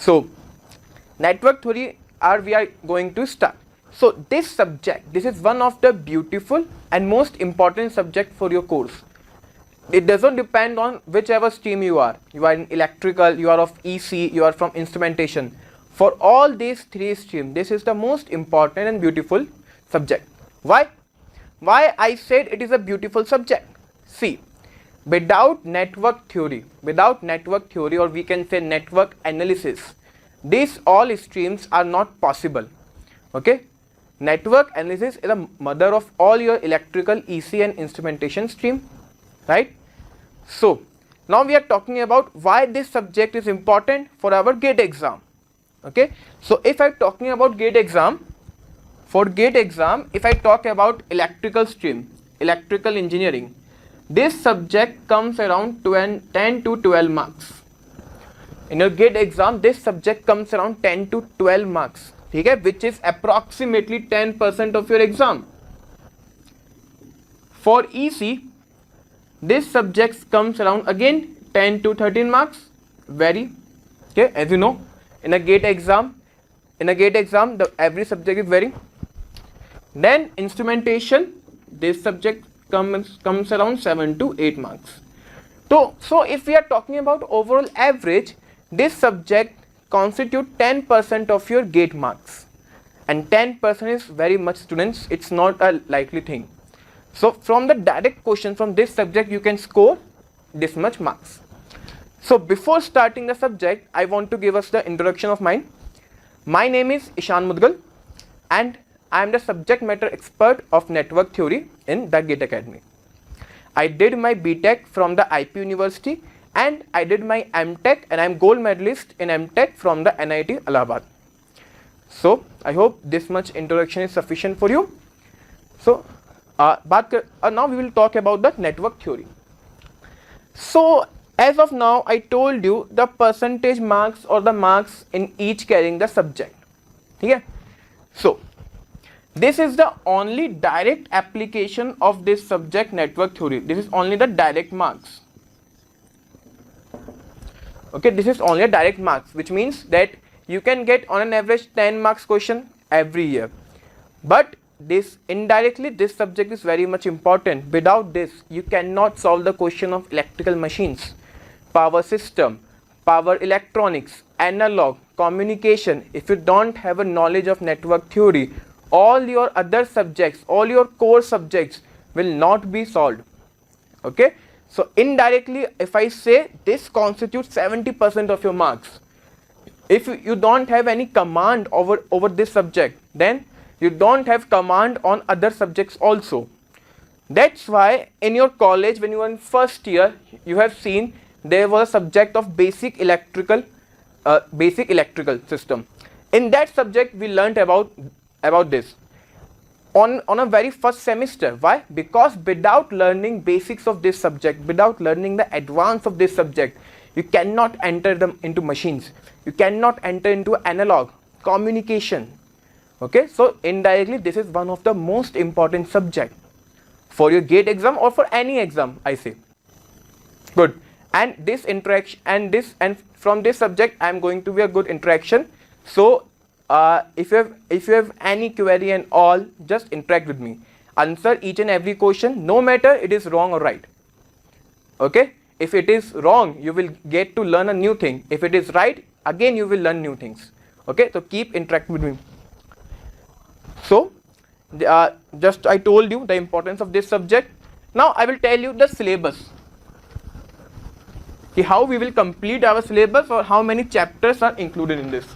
So network theory we are going to start. So this subject, this is one of the beautiful and most important subject for your course. It doesn't depend on whichever stream you are in electrical, you are of EC, you are from instrumentation. For all these three streams, this is the most important and beautiful subject. Why I said it is a beautiful subject? See, without network theory, or we can say network analysis, these all streams are not possible. Okay, network analysis is the mother of all your electrical, EC and instrumentation stream, right? So now we are talking about why this subject is important for our GATE exam. Okay, so if I am talking about GATE exam, for GATE exam, if I talk about electrical stream, electrical engineering, this subject comes around 10 to 12 marks. In your GATE exam, this subject comes around 10 to 12 marks, okay, which is approximately 10% of your exam. For EC, this subject comes around again 10 to 13 marks, vary, okay, as you know, in a GATE exam, the every subject is varying. Then instrumentation, this subject comes around 7 to 8 marks. So if we are talking about overall average, this subject constitute 10% of your GATE marks, and 10% is very much, students, it's not a likely thing. So from the direct question from this subject, you can score this much marks. So before starting the subject, I want to give us the introduction of mine. My name is Ishan Mudgal and I am the subject matter expert of network theory in the GATE Academy. I did my BTech from the IP University and I did my MTech, and I am gold medalist in MTech from the NIT Allahabad. So I hope this much introduction is sufficient for you. So now we will talk about the network theory. So as of now, I told you the percentage marks or the marks in each carrying the subject. Okay? So this is the only direct application of this subject, network theory. This is only the direct marks. Okay, this is only a direct marks, which means that you can get on an average 10 marks question every year. But this indirectly, this subject is very much important. Without this, you cannot solve the question of electrical machines, power system, power electronics, analog, communication. If you don't have a knowledge of network theory, all your other subjects, all your core subjects will not be solved. Okay, so indirectly, if I say this constitutes 70% of your marks, if you don't have any command over this subject, then you don't have command on other subjects also. That's why in your college, when you are in first year, you have seen there was a subject of basic electrical system. In that subject, we learnt about this on a very first semester. Why? Because without learning basics of this subject, without learning the advance of this subject, you cannot enter them into machines, you cannot enter into analog, communication. Okay, so indirectly this is one of the most important subject for your GATE exam or for any exam, I say. Good. And this interaction and from this subject I am going to be a good interaction. So if you have any query and all, just interact with me. Answer each and every question, no matter it is wrong or right. Okay, if it is wrong, you will get to learn a new thing. If it is right, again you will learn new things. Okay, so keep interacting with me. So just I told you the importance of this subject. Now I will tell you the syllabus, how we will complete our syllabus or how many chapters are included in this.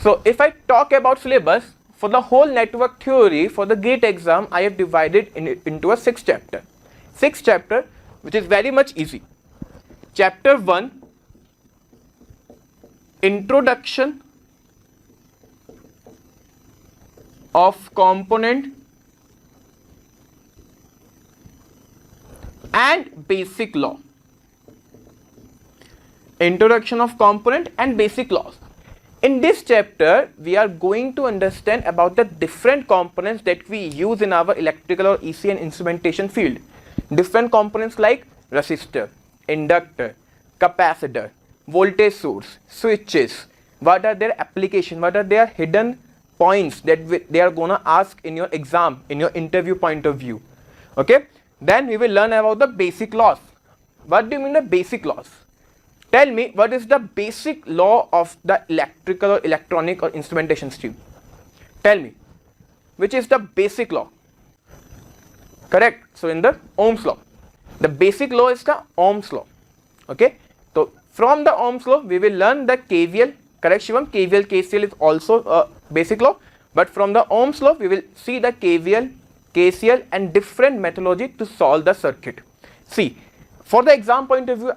So if I talk about syllabus, for the whole network theory for the GATE exam, I have divided into a 6 chapter. 6 chapter, which is very much easy. Chapter 1, Introduction of Component and Basic Law. Introduction of Component and Basic Laws. In this chapter, we are going to understand about the different components that we use in our electrical or EC and instrumentation field. Different components like resistor, inductor, capacitor, voltage source, switches, what are their application, what are their hidden points that they are gonna ask in your exam, in your interview point of view. Okay, then we will learn about the basic laws. What do you mean the basic laws? Tell me, what is the basic law of the electrical or electronic or instrumentation stream? Tell me, which is the basic law? Correct. So in the Ohm's law, the basic law is the Ohm's law. Okay, so from the Ohm's law we will learn the KVL. Correct, Shivam? KVL, KCL is also a basic law, but from the Ohm's law we will see the KVL, KCL and different methodology to solve the circuit. See, for the exam point of view,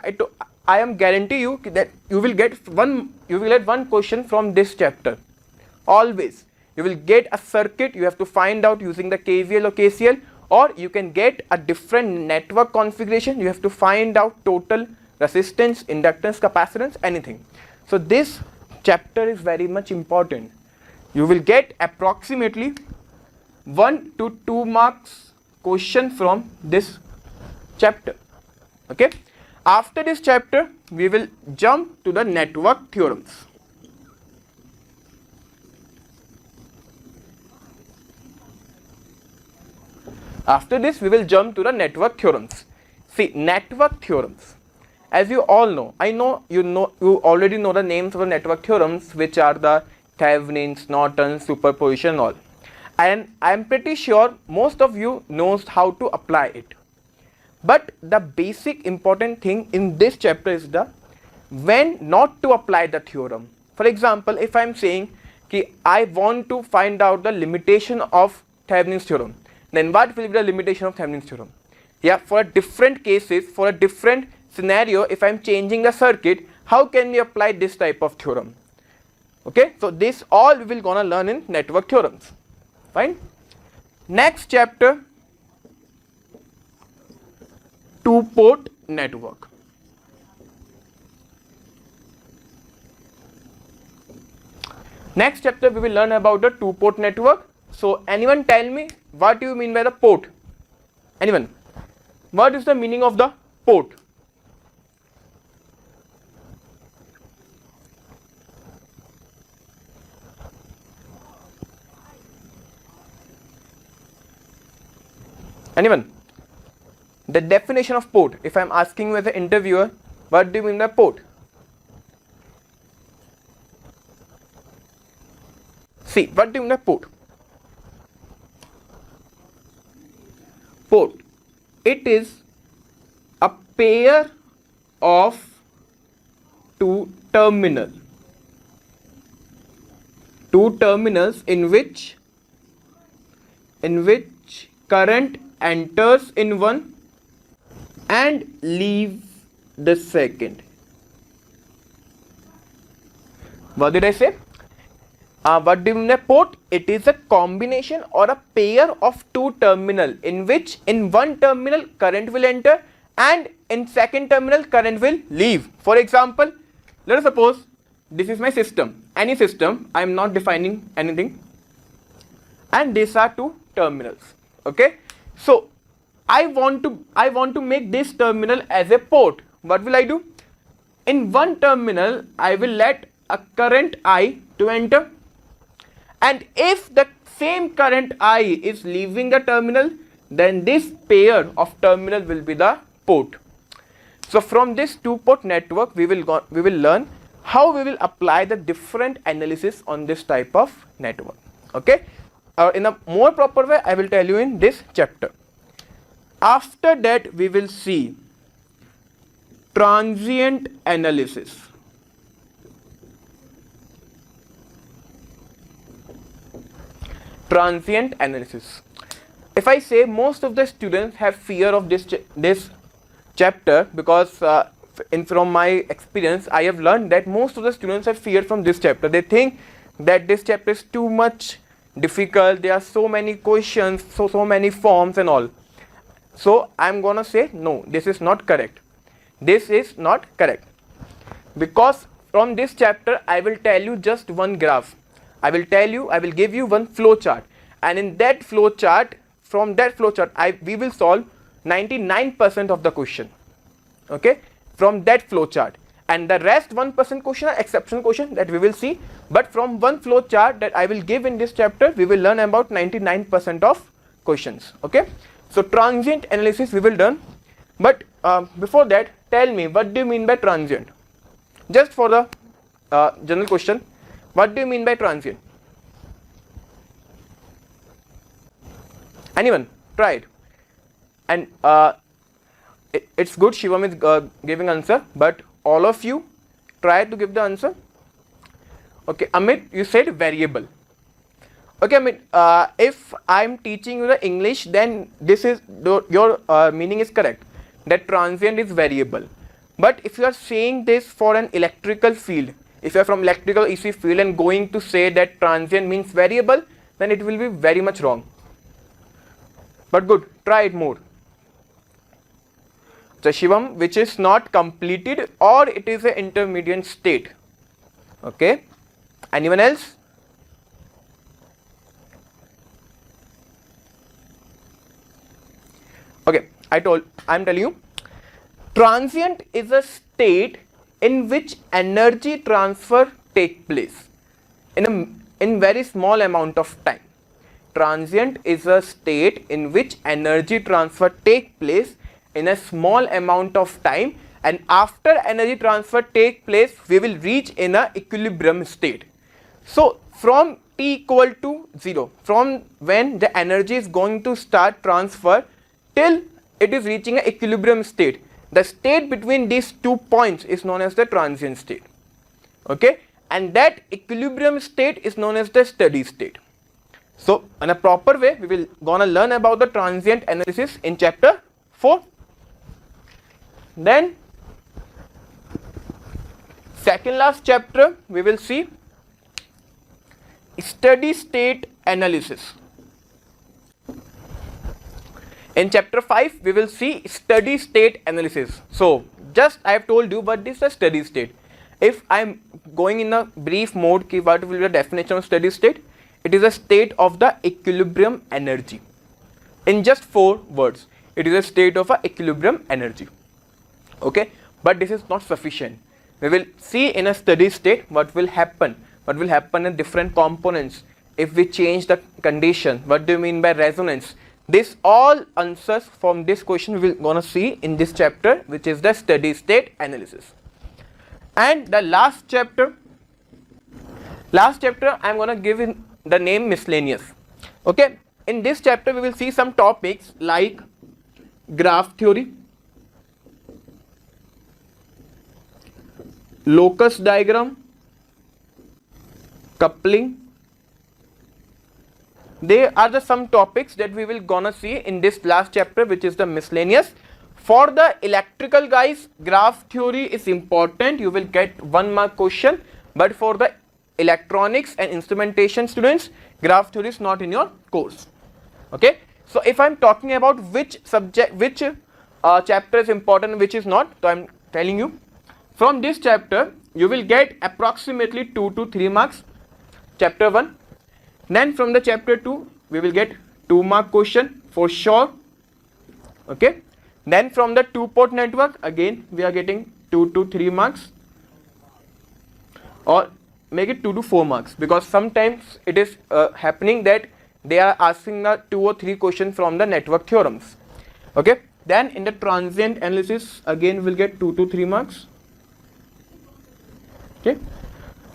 I am guarantee you that you will get one question from this chapter. Always you will get a circuit, you have to find out using the KVL or KCL, or you can get a different network configuration, you have to find out total resistance, inductance, capacitance, anything. So this chapter is very much important. You will get approximately 1 to 2 marks question from this chapter. Okay, after this chapter we will jump to the network theorems. After this we will jump to the network theorems. See, network theorems, as you all know, you already know the names of the network theorems, which are the Thevenin's, Norton's, superposition, all, and I am pretty sure most of you knows how to apply it. But the basic important thing in this chapter is the when not to apply the theorem. For example, if I am saying कि I want to find out the limitation of Thevenin's theorem, then what will be the limitation of Thevenin's theorem? Yeah, for different cases, for a different scenario, if I am changing the circuit, how can we apply this type of theorem? Okay, so this all we will gonna learn in network theorems. Fine. Next chapter, two-port network. Next chapter we will learn about the two-port network. So anyone tell me what do you mean by the port? Anyone? What is the meaning of the port? Anyone? The definition of port, if I am asking you as an interviewer, what do you mean by port? See, what do you mean by port? Port, it is a pair of two terminals in which current enters in one and leave the second. What did I say? What do you mean by port? It is a combination or a pair of two terminals in which in one terminal current will enter and in second terminal current will leave. For example, let us suppose this is my system, any system, I am not defining anything, and these are two terminals. Okay, so I want to make this terminal as a port. What will I do? In one terminal I will let a current I to enter, and if the same current I is leaving the terminal, then this pair of terminal will be the port. So from this two-port network we will learn how we will apply the different analysis on this type of network. Okay, in a more proper way I will tell you in this chapter. After that we will see transient analysis. Transient analysis. If I say most of the students have fear of this chapter, because from my experience I have learned that most of the students have fear from this chapter. They think that this chapter is too much difficult, there are so many questions, so many forms and all. So I am gonna say no, this is not correct. This is not correct, because from this chapter I will tell you just one graph. I will give you one flow chart, and in that flow chart, from that flow chart we will solve 99% of the question. Okay, from that flow chart, and the rest 1% question are exceptional question that we will see. But from one flow chart that I will give in this chapter, we will learn about 99% of questions. Okay, so transient analysis we will learn. But before that, tell me, what do you mean by transient? Just for the general question, what do you mean by transient? Anyone? Try it. And it's good Shivam is giving answer, but all of you try to give the answer. Okay, Amit, you said variable. Okay, Amit, if I'm teaching you the English, then this is your meaning is correct, that transient is variable. But if you are saying this for an electrical field, if you are from electrical EC field and going to say that transient means variable, then it will be very much wrong. But good, try it more. So Shivam, which is not completed or it is an intermediate state. Okay, anyone else? Okay, I'm telling you, transient is a state in which energy transfer take place in very small amount of time. Transient is a state in which energy transfer take place in a small amount of time, and after energy transfer take place, we will reach in a equilibrium state. So from t equal to 0, from when the energy is going to start transfer till it is reaching an equilibrium state, the state between these 2 points is known as the transient state. Okay, and that equilibrium state is known as the steady state. So in a proper way, we will gonna learn about the transient analysis in chapter 4. Then second last chapter we will see steady state analysis. In chapter 5 we will see steady state analysis. So just I have told you what is the steady state. If I am going in a brief mode, what will be the definition of steady state? It is a state of the equilibrium energy. In just 4 words, it is a state of a equilibrium energy. Okay, but this is not sufficient. We will see in a steady state what will happen in different components if we change the condition. What do you mean by resonance? This all answers from this question we will gonna see in this chapter, which is the steady state analysis. And the last chapter I am gonna give in the name miscellaneous. Okay, in this chapter we will see some topics like graph theory, locus diagram, coupling. They are the some topics that we will gonna see in this last chapter, which is the miscellaneous. For the electrical guys, graph theory is important, you will get 1 mark question, but for the electronics and instrumentation students, graph theory is not in your course. Okay, so if I am talking about which subject, which chapter is important, which is not, so I am telling you, from this chapter you will get approximately 2 to 3 marks, chapter 1. Then from the chapter 2 we will get 2 mark question for sure. Okay, then from the 2-port network again we are getting 2 to 3 marks, or make it 2 to 4 marks, because sometimes it is happening that they are asking the 2 or 3 questions from the network theorems. Okay, then in the transient analysis again we will get 2 to 3 marks. Okay,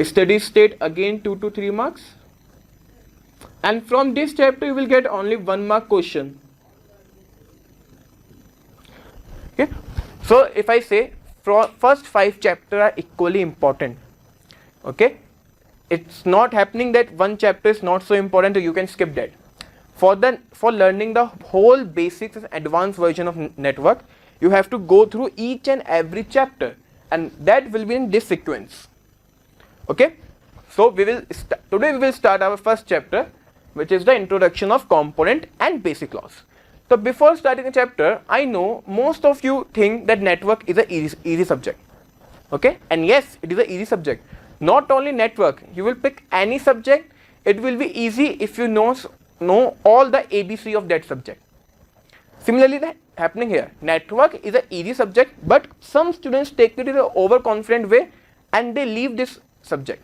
steady state again 2 to 3 marks, and from this chapter you will get only 1 mark question. Okay, so if I say first 5 chapters are equally important. Okay, it's not happening that one chapter is not so important, so you can skip that. For learning the whole basics and advanced version of network, you have to go through each and every chapter, and that will be in this sequence. Okay, so today we will start our first chapter, which is the introduction of component and basic laws. So before starting the chapter, I know most of you think that network is an easy subject. Okay, and yes, it is an easy subject. Not only network, you will pick any subject, it will be easy if you know all the ABC of that subject. Similarly, that happening here. Network is an easy subject, but some students take it in an overconfident way and they leave this subject.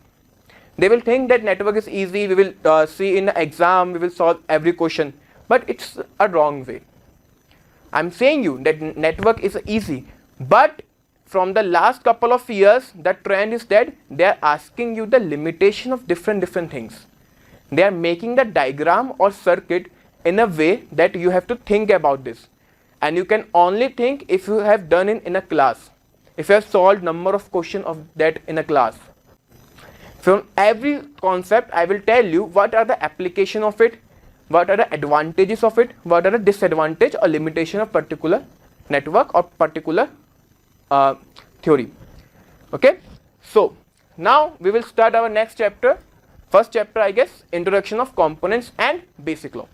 They will think that network is easy, we will see in the exam, we will solve every question, but it's a wrong way. I'm saying you that network is easy, but from the last couple of years, the trend is that they are asking you the limitation of different things. They are making the diagram or circuit in a way that you have to think about this, and you can only think if you have done it in a class, if you have solved number of questions of that in a class. From every concept I will tell you what are the application of it, what are the advantages of it, what are the disadvantage or limitation of particular network or particular theory. Okay, so now we will start our next chapter. First chapter, I guess, introduction of components and basic law.